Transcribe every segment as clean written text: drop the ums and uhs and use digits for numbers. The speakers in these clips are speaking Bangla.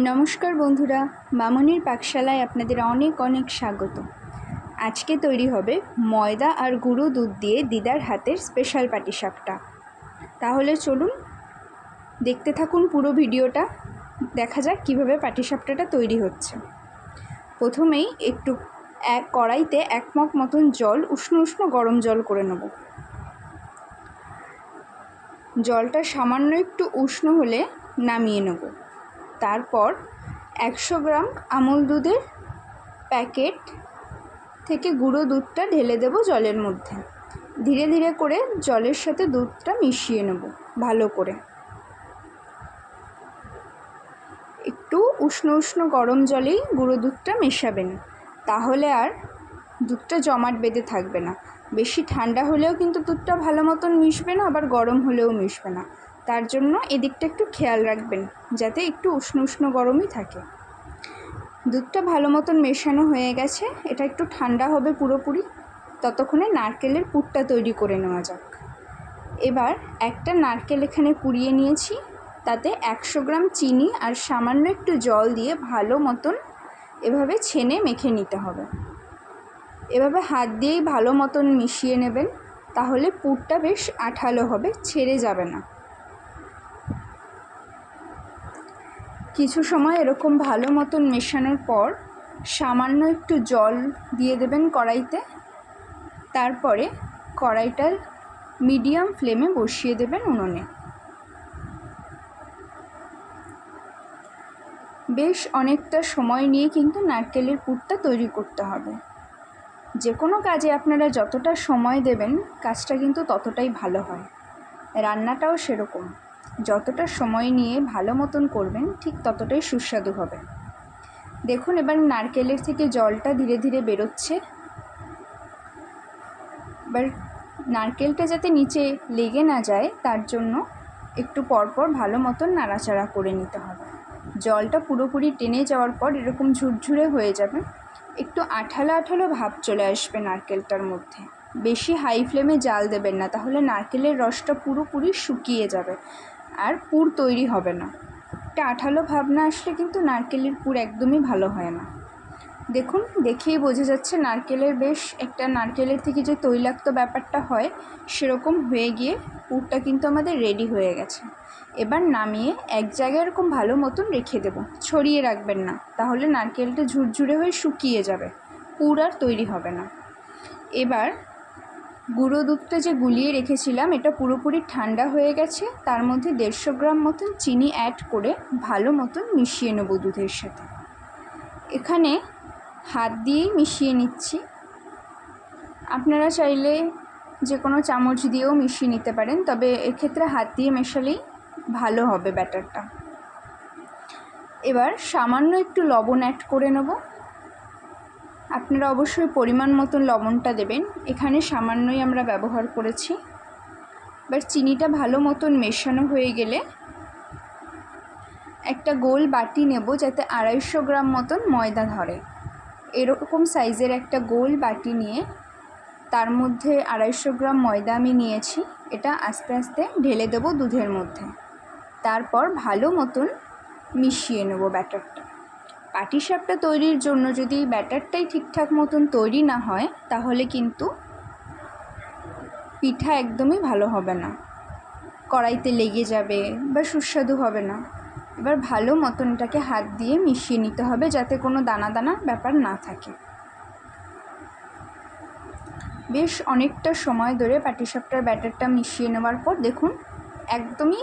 নমস্কার বন্ধুরা, মামনির পাকশালায় আপনাদের অনেক অনেক স্বাগত। আজকে তৈরি হবে ময়দা আর গুঁড়ো দুধ দিয়ে দিদার হাতের স্পেশাল পাটিসাপটা। তাহলে চলুন দেখতে থাকুন পুরো ভিডিওটা, দেখা যাক কীভাবে পাটিসাপটাটা তৈরি হচ্ছে। প্রথমেই এক কড়াইতে 1 মগ মতন জল, উষ্ণ উষ্ণ গরম জল করে নেব। জলটা সামান্য একটু উষ্ণ হলে নামিয়ে নেব। তারপর 100 গ্রাম আমুল দুধের প্যাকেট থেকে গুঁড়ো দুধটা ঢেলে দেব জলের মধ্যে। ধীরে ধীরে করে জলের সাথে দুধটা মিশিয়ে নেব ভালো করে। একটু উষ্ণ উষ্ণ গরম জলেই গুঁড়ো দুধটা মেশাবেন, তাহলে আর দুধটা জমাট বেঁধে থাকবে না। বেশি ঠান্ডা হলেও কিন্তু দুধটা ভালো মতন মিশবে না, আবার গরম হলেও মিশবে না। তার জন্য এদিকটা একটু খেয়াল রাখবেন যাতে একটু উষ্ণ উষ্ণ গরমই থাকে। দুধটা ভালো মতন মেশানো হয়ে গেছে, এটা একটু ঠান্ডা হবে পুরোপুরি। ততক্ষণে নারকেলের পুরটা তৈরি করে নেওয়া যাক। এবার একটা নারকেল এখানে কুড়িয়ে নিয়েছি, তাতে 100 গ্রাম চিনি আর সামান্য একটু জল দিয়ে ভালো মতন এভাবে ছেনে মেখে নিতে হবে। এভাবে হাত দিয়েই ভালো মতন মিশিয়ে নেবেন, তাহলে পুরটা বেশ আঠালো হবে, ছেড়ে যাবে না। কিছু সময় এরকম ভালো মতন মেশানোর পর সামান্য একটু জল দিয়ে দেবেন কড়াইতে। তারপরে কড়াইটা মিডিয়াম ফ্লেমে বসিয়ে দেবেন উনুনে। বেশ অনেকটা সময় নিয়ে কিন্তু নারকেলের পুরটা তৈরি করতে হবে। যে কোনো কাজে আপনারা যতটা সময় দেবেন কাজটা কিন্তু ততটাই ভালো হয়। রান্নাটাও সেরকম, যতটা সময় নিয়ে ভালো মতন করবেন ঠিক ততটাই সুস্বাদু হবে। দেখুন এবার নারকেলের থেকে জলটা ধীরে ধীরে বেরোচ্ছে। এবার নারকেলটা যাতে নিচে লেগে না যায় তার জন্য একটু পরপর ভালো মতন নাড়াচাড়া করে নিতে হবে। জলটা পুরোপুরি টেনে যাওয়ার পর এরকম ঝুরঝুরে হয়ে যাবে, একটু আঠালো আঠালো ভাব চলে আসবে নারকেলটার মধ্যে। বেশি হাই ফ্লেমে জাল দেবেন না, তাহলে নারকেলের রসটা পুরোপুরি শুকিয়ে যাবে আর পুর তৈরি হবে না। একটা আঠালো ভাব না আসলে কিন্তু নারকেলের পুর একদমই ভালো হয় না। দেখুন দেখেই বোঝা যাচ্ছে নারকেলের থেকে যে তৈলাক্ত ব্যাপারটা হয় সেরকম হয়ে গিয়ে পুরটা কিন্তু আমাদের রেডি হয়ে গেছে। এবার নামিয়ে এক জায়গায় এরকম ভালো মতন রেখে দেব, ছড়িয়ে রাখবেন না, তাহলে নারকেলটা ঝুরঝুরে হয়ে শুকিয়ে যাবে, পুর আর তৈরি হবে না। এবার গুঁড়ো দুধটা যে গুলিয়ে রেখেছিলাম এটা পুরোপুরি ঠান্ডা হয়ে গেছে, তার মধ্যে 150 গ্রাম মতন চিনি অ্যাড করে ভালো মতন মিশিয়ে নেব দুধের সাথে। এখানে হাত দিয়েই মিশিয়ে নিচ্ছি, আপনারা চাইলে যে কোনো চামচ দিয়েও মিশিয়ে নিতে পারেন, তবে এক্ষেত্রে হাত দিয়ে মেশালেই ভালো হবে ব্যাটারটা। এবার সামান্য একটু লবণ অ্যাড করে নেব। আপনারা অবশ্যই পরিমাণ মতন লবণটা দেবেন, এখানে সামান্যই আমরা ব্যবহার করেছি। এবার চিনিটা ভালো মতন মেশানো হয়ে গেলে একটা গোল বাটি নেব যাতে 250 গ্রাম মতন ময়দা ধরে। এরকম সাইজের একটা গোল বাটি নিয়ে তার মধ্যে 250 গ্রাম ময়দা আমি নিয়েছি। এটা আস্তে আস্তে ঢেলে দেবো দুধের মধ্যে, তারপর ভালো মতন মিশিয়ে নেব ব্যাটারটা। পাটিসাপটা তৈরির জন্য যদি ব্যাটারটাই ঠিকঠাক মতন তৈরি না হয় তাহলে কিন্তু পিঠা একদমই ভালো হবে না, কড়াইতে লেগে যাবে বা সুস্বাদু হবে না। এবার ভালো মতন এটাকে হাত দিয়ে মিশিয়ে নিতে হবে যাতে কোনো দানা দানা ব্যাপার না থাকে। বেশ অনেকটা সময় ধরে পাটিসাপটার ব্যাটারটা মিশিয়ে নেওয়ার পর দেখুন একদমই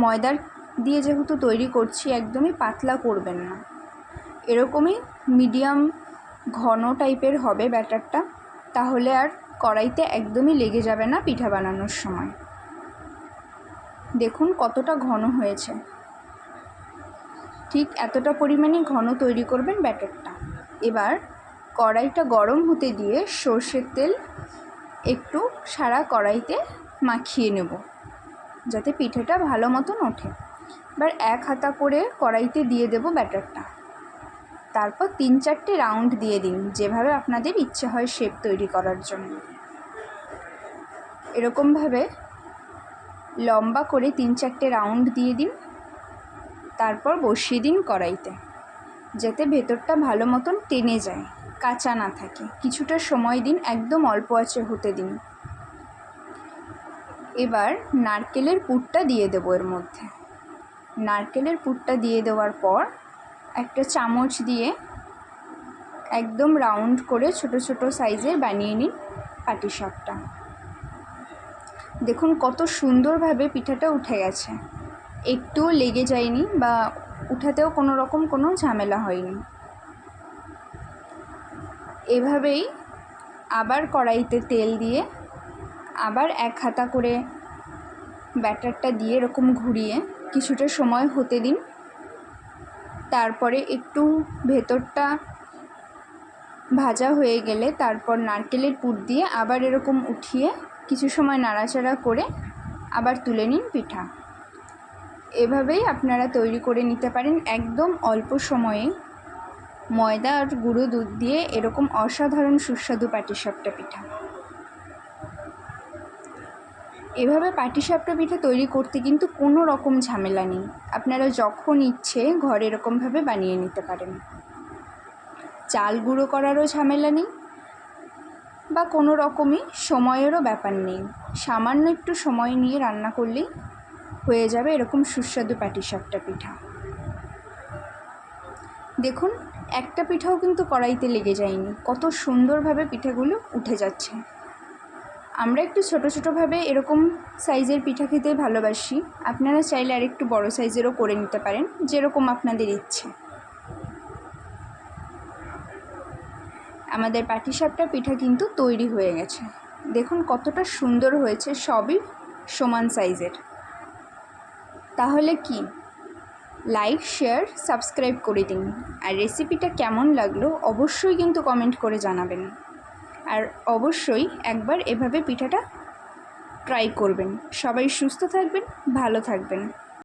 ময়দার দিয়ে যেহেতু তৈরি করছি একদমই পাতলা করবেন না, এরকমই মিডিয়াম ঘন টাইপের হবে ব্যাটারটা, তাহলে আর কড়াইতে একদমই লেগে যাবে না পিঠা বানানোর সময়। দেখুন কতটা ঘন হয়েছে, ঠিক এতটা পরিমাণে ঘন তৈরি করবেন ব্যাটারটা। এবার কড়াইটা গরম হতে দিয়ে সর্ষের তেল একটু সারা কড়াইতে মাখিয়ে নেব যাতে পিঠেটা ভালো মতন ওঠে। এবার এক হাতা করে কড়াইতে দিয়ে দেব ব্যাটারটা, তারপর 3-4টে রাউন্ড দিয়ে দিন, যেভাবে আপনাদের ইচ্ছে হয় শেপ তৈরি করার জন্য। এরকমভাবে লম্বা করে 3-4টে রাউন্ড দিয়ে দিন, তারপর বসিয়ে দিন কড়াইতে, যাতে ভেতরটা ভালো মতন টেনে যায়, কাঁচা না থাকে। কিছুটা সময় দিন, একদম অল্প আঁচে হতে দিন। এবার নারকেলের পুরটা দিয়ে দেবো এর মধ্যে। নারকেলের পুরটা দিয়ে দেওয়ার পর একটা চামচ দিয়ে একদম রাউন্ড করে ছোট ছোট সাইজের বানিয়ে নিন পাটিসাপটা। দেখুন কত সুন্দরভাবে পিঠাটা উঠে গেছে, একটুও লেগে যায়নি বা উঠাতেও কোনো রকম কোনো ঝামেলা হয়নি। এভাবেই আবার কড়াইতে তেল দিয়ে আবার এক হাতা করে ব্যাটারটা দিয়ে এরকম ঘুরিয়ে কিছুটা সময় হতে দিন। তারপরে একটু ভেতরটা ভাজা হয়ে গেলে তারপর নারকেলের পুর দিয়ে আবার এরকম উঠিয়ে কিছু সময় নাড়াচাড়া করে আবার তুলে নিন পিঠা। এভাবেই আপনারা তৈরি করে নিতে পারেন একদম অল্প সময়ে ময়দা আর গুঁড়ো দুধ দিয়ে এরকম অসাধারণ সুস্বাদু পাটিসাপটা পিঠা। এভাবে পাটিসাপটা পিঠা তৈরি করতে কিন্তু কোনো রকম ঝামেলা নেই, আপনারা যখন ইচ্ছে ঘরে এরকমভাবে বানিয়ে নিতে পারেন। চাল গুঁড়ো করারও ঝামেলা নেই বা কোনো রকমই সময়েরও ব্যাপার নেই, সামান্য একটু সময় নিয়ে রান্না করলেই হয়ে যাবে এরকম সুস্বাদু পাটিসাপটা পিঠা। দেখুন একটা পিঠাও কিন্তু কড়াইতে লেগে যায়নি, কত সুন্দরভাবে পিঠাগুলো উঠে যাচ্ছে। আমরা একটু ছোটো ছোটোভাবে এরকম সাইজের পিঠা খেতে ভালোবাসি, আপনারা চাইলে আর একটু বড়ো সাইজেরও করে নিতে পারেন, যেরকম আপনাদের ইচ্ছে। আমাদের পাটিসাপটা পিঠা কিন্তু তৈরি হয়ে গেছে, দেখুন কতটা সুন্দর হয়েছে, সবই সমান সাইজের। তাহলে কি লাইক শেয়ার সাবস্ক্রাইব করে দিন, আর রেসিপিটা কেমন লাগলো অবশ্যই কিন্তু কমেন্ট করে জানাবেন, আর অবশ্যই একবার এভাবে পিঠাটা ট্রাই করবেন। সবাই সুস্থ থাকবেন, ভালো থাকবেন।